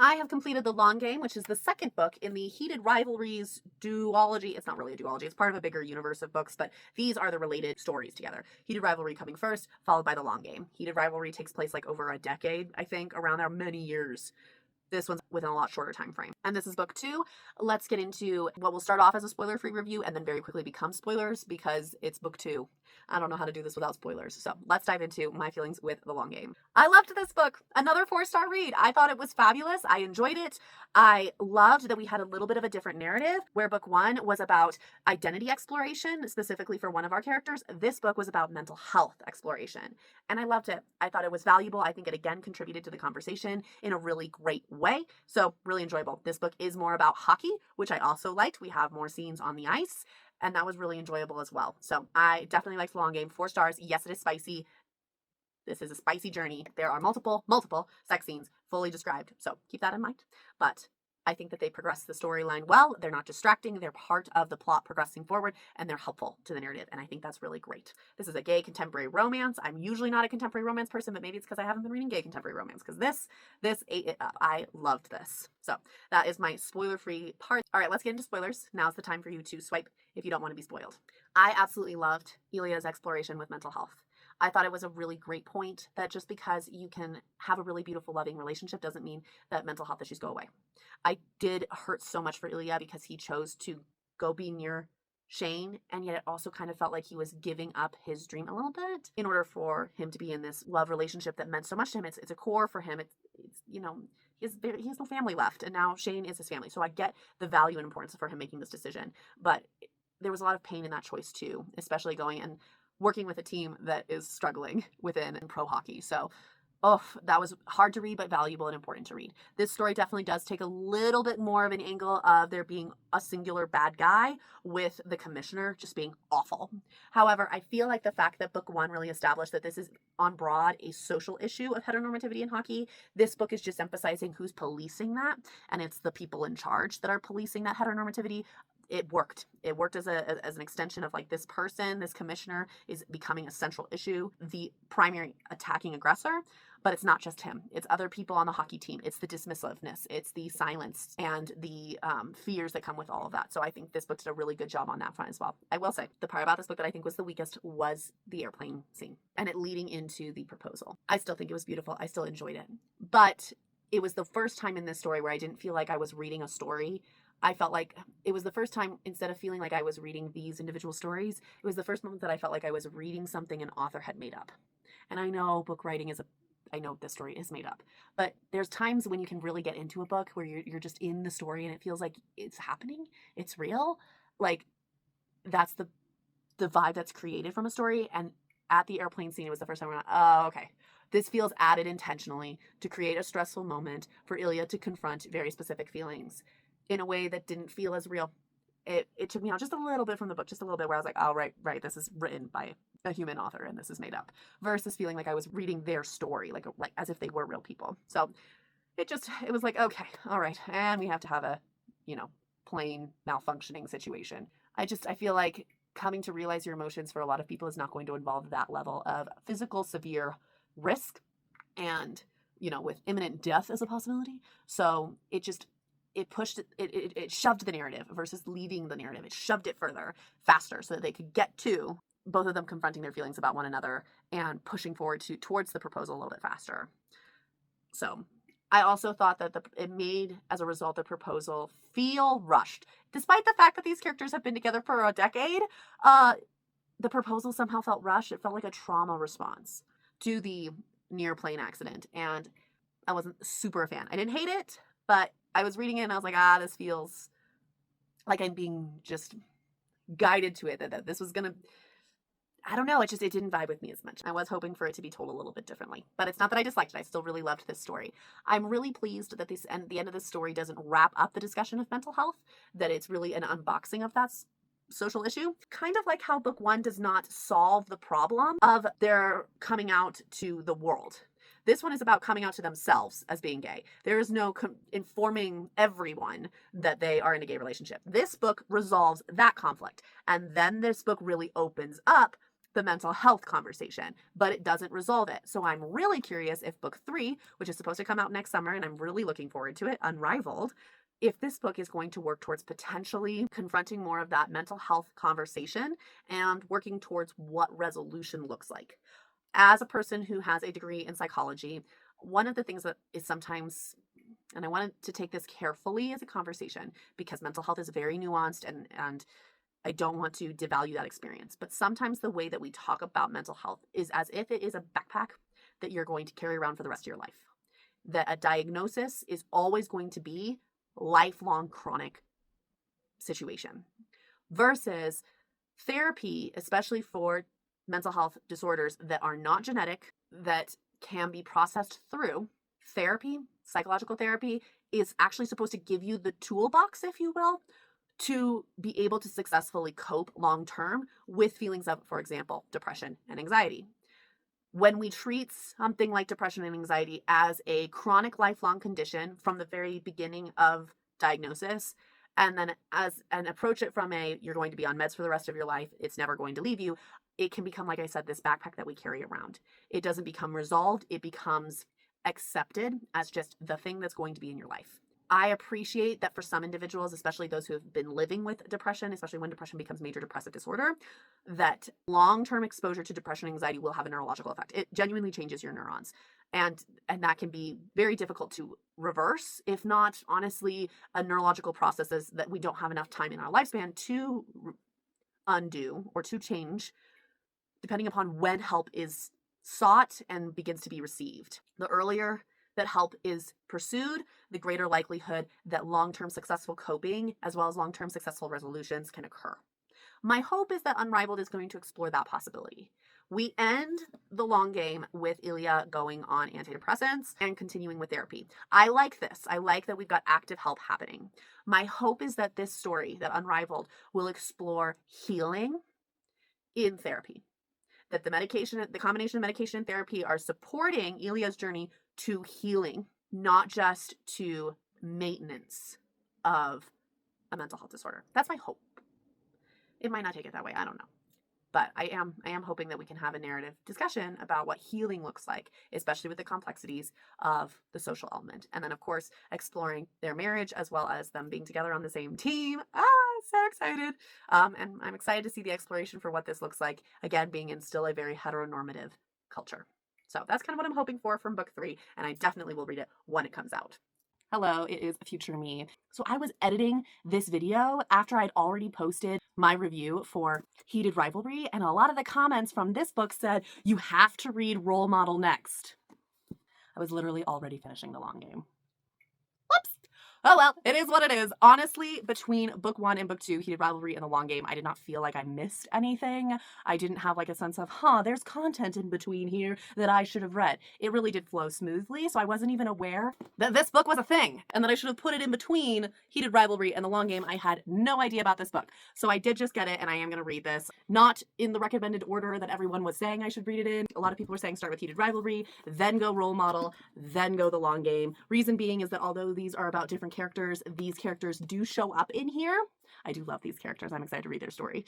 I have completed The Long Game, which is the second book in the Heated Rivalries duology. It's not really a duology, it's part of a bigger universe of books, but these are the related stories together. Heated Rivalry coming first, followed by The Long Game. Heated Rivalry takes place like over a decade, I think, around there, many years. This one's within a lot shorter time frame. And this is book 2. Let's get into what will start off as a spoiler-free review and then very quickly become spoilers because it's book 2. I don't know how to do this without spoilers. So let's dive into my feelings with The Long Game. I loved this book. Another 4-star read. I thought it was fabulous. I enjoyed it. I loved that we had a little bit of a different narrative where book 1 was about identity exploration, specifically for one of our characters. This book was about mental health exploration. And I loved it. I thought it was valuable. I think it again contributed to the conversation in a really great way. So really enjoyable. This book is more about hockey, which I also liked. We have more scenes on the ice, and that was really enjoyable as well. So I definitely liked The Long Game. 4 stars. Yes, it is spicy. This is a spicy journey. There are multiple sex scenes fully described. So keep that in mind. But I think that they progress the storyline well. They're not distracting. They're part of the plot progressing forward, and they're helpful to the narrative. And I think that's really great. This is a gay contemporary romance. I'm usually not a contemporary romance person, but maybe it's because I haven't been reading gay contemporary romance. Because this ate it up. I loved this. So that is my spoiler-free part. All right, let's get into spoilers. Now's the time for you to swipe if you don't want to be spoiled. I absolutely loved Elia's exploration with mental health. I thought it was a really great point that just because you can have a really beautiful, loving relationship doesn't mean that mental health issues go away. I did hurt so much for Ilya because he chose to go be near Shane, and yet it also kind of felt like he was giving up his dream a little bit in order for him to be in this love relationship that meant so much to him. It's a core for him. It's he has no family left, and now Shane is his family. So I get the value and importance for him making this decision, but there was a lot of pain in that choice too, especially going and working with a team that is struggling within pro hockey. So, that was hard to read, but valuable and important to read. This story definitely does take a little bit more of an angle of there being a singular bad guy with the commissioner just being awful. However, I feel like the fact that book 1 really established that this is on broad a social issue of heteronormativity in hockey, this book is just emphasizing who's policing that, and it's the people in charge that are policing that heteronormativity. It worked. It worked as an extension of like this person, this commissioner is becoming a central issue, the primary attacking aggressor, but it's not just him. It's other people on the hockey team. It's the dismissiveness. It's the silence and the fears that come with all of that. So I think this book did a really good job on that front as well. I will say the part about this book that I think was the weakest was the airplane scene and it leading into the proposal. I still think it was beautiful. I still enjoyed it, but it was the first time in this story where I didn't feel like I was reading a story. I felt like it was the first time, instead of feeling like I was reading these individual stories, it was the first moment that I felt like I was reading something an author had made up. And I know book writing I know this story is made up, but there's times when you can really get into a book where you're just in the story and it feels like it's happening, it's real. Like that's the vibe that's created from a story. And at the airplane scene, it was the first time I went, oh, okay. This feels added intentionally to create a stressful moment for Ilya to confront very specific feelings in a way that didn't feel as real. It took me out just a little bit from the book, just a little bit where I was like, oh, right, this is written by a human author and this is made up, versus feeling like I was reading their story, like as if they were real people. So it was like, okay, all right, and we have to have a, plane malfunctioning situation. I feel like coming to realize your emotions for a lot of people is not going to involve that level of physical severe risk and, with imminent death as a possibility. So it pushed it shoved the narrative versus leading the narrative. It shoved it further, faster, so that they could get to both of them confronting their feelings about one another and pushing forward towards the proposal a little bit faster. So I also thought that it made, as a result, the proposal feel rushed. Despite the fact that these characters have been together for a decade, the proposal somehow felt rushed. It felt like a trauma response to the near plane accident. And I wasn't super a fan. I didn't hate it, but I was reading it and I was like, this feels like I'm being just guided to it, that this was going to, I don't know, it didn't vibe with me as much. I was hoping for it to be told a little bit differently, but it's not that I disliked it. I still really loved this story. I'm really pleased that the end of this story doesn't wrap up the discussion of mental health, that it's really an unboxing of that social issue. Kind of like how book 1 does not solve the problem of their coming out to the world. This one is about coming out to themselves as being gay. There is no informing everyone that they are in a gay relationship. This book resolves that conflict. And then this book really opens up the mental health conversation, but it doesn't resolve it. So I'm really curious if book 3, which is supposed to come out next summer, and I'm really looking forward to it, Unrivaled, if this book is going to work towards potentially confronting more of that mental health conversation and working towards what resolution looks like. As a person who has a degree in psychology, one of the things that is sometimes, and I wanted to take this carefully as a conversation because mental health is very nuanced and I don't want to devalue that experience. But sometimes the way that we talk about mental health is as if it is a backpack that you're going to carry around for the rest of your life. That a diagnosis is always going to be lifelong chronic situation versus therapy, especially for mental health disorders that are not genetic, that can be processed through therapy. Psychological therapy is actually supposed to give you the toolbox, if you will, to be able to successfully cope long term with feelings of, for example, depression and anxiety. When we treat something like depression and anxiety as a chronic lifelong condition from the very beginning of diagnosis, and then approach it from you're going to be on meds for the rest of your life, it's never going to leave you, it can become, like I said, this backpack that we carry around. It doesn't become resolved. It becomes accepted as just the thing that's going to be in your life. I appreciate that for some individuals, especially those who have been living with depression, especially when depression becomes major depressive disorder, that long-term exposure to depression and anxiety will have a neurological effect. It genuinely changes your neurons. And that can be very difficult to reverse, if not, honestly, a neurological processes that we don't have enough time in our lifespan to undo or to change, depending upon when help is sought and begins to be received. The earlier that help is pursued, the greater likelihood that long-term successful coping as well as long-term successful resolutions can occur. My hope is that Unrivaled is going to explore that possibility. We end the long game with Ilya going on antidepressants and continuing with therapy. I like this. I like that we've got active help happening. My hope is that this story, that Unrivaled, will explore healing in therapy. That the combination of medication and therapy are supporting Ilya's journey to healing, not just to maintenance of a mental health disorder. That's my hope. It might not take it that way. I don't know. But I am hoping that we can have a narrative discussion about what healing looks like, especially with the complexities of the social element. And then, of course, exploring their marriage as well as them being together on the same team. So excited. And I'm excited to see the exploration for what this looks like, again, being in still a very heteronormative culture. So that's kind of what I'm hoping for from book 3, and I definitely will read it when it comes out. Hello, it is future me. So I was editing this video after I'd already posted my review for Heated Rivalry, and a lot of the comments from this book said, you have to read Role Model next. I was literally already finishing the long game. Whoops. Oh well, it is what it is. Honestly, between book 1 and book 2, Heated Rivalry and the long game, I did not feel like I missed anything. I didn't have like a sense of, there's content in between here that I should have read. It really did flow smoothly, so I wasn't even aware that this book was a thing and that I should have put it in between Heated Rivalry and the long game. I had no idea about this book. So I did just get it, and I am going to read this. Not in the recommended order that everyone was saying I should read it in. A lot of people were saying start with Heated Rivalry, then go Role Model, then go the long game. Reason being is that although these are about different characters, these characters do show up in here. I do love these characters. I'm excited to read their story.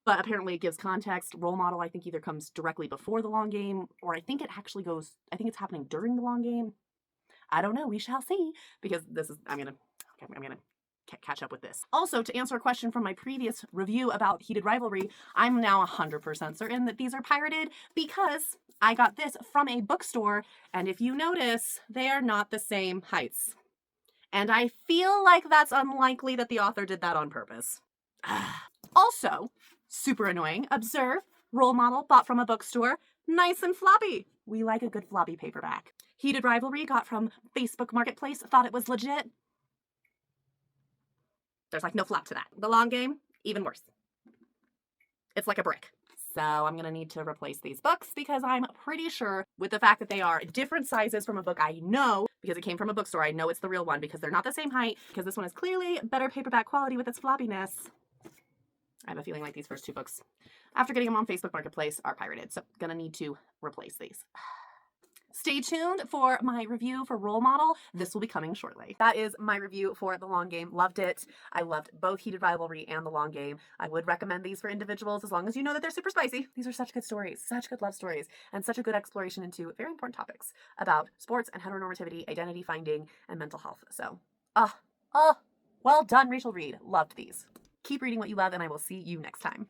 But apparently it gives context. Role Model, I think, either comes directly before the long game, or I think it actually goes, I think it's happening during the long game. I don't know. We shall see. Because this is, I'm gonna catch up with this. Also, to answer a question from my previous review about Heated Rivalry, I'm now 100% certain that these are pirated because I got this from a bookstore, and if you notice, they are not the same heights. And I feel like that's unlikely that the author did that on purpose. Also, super annoying, observe, Role Model bought from a bookstore, nice and floppy. We like a good floppy paperback. Heated Rivalry got from Facebook Marketplace, thought it was legit. There's like no flap to that. The long game, even worse. It's like a brick. So I'm going to need to replace these books because I'm pretty sure with the fact that they are different sizes from a book I know, because it came from a bookstore, I know it's the real one because they're not the same height, because this one is clearly better paperback quality with its floppiness. I have a feeling like these first 2 books, after getting them on Facebook Marketplace, are pirated. So going to need to replace these. Stay tuned for my review for Role Model. This will be coming shortly. That is my review for The Long Game. Loved it. I loved both Heated Rivalry and The Long Game. I would recommend these for individuals as long as you know that they're super spicy. These are such good stories, such good love stories, and such a good exploration into very important topics about sports and heteronormativity, identity finding, and mental health. So, well done, Rachel Reed. Loved these. Keep reading what you love, and I will see you next time.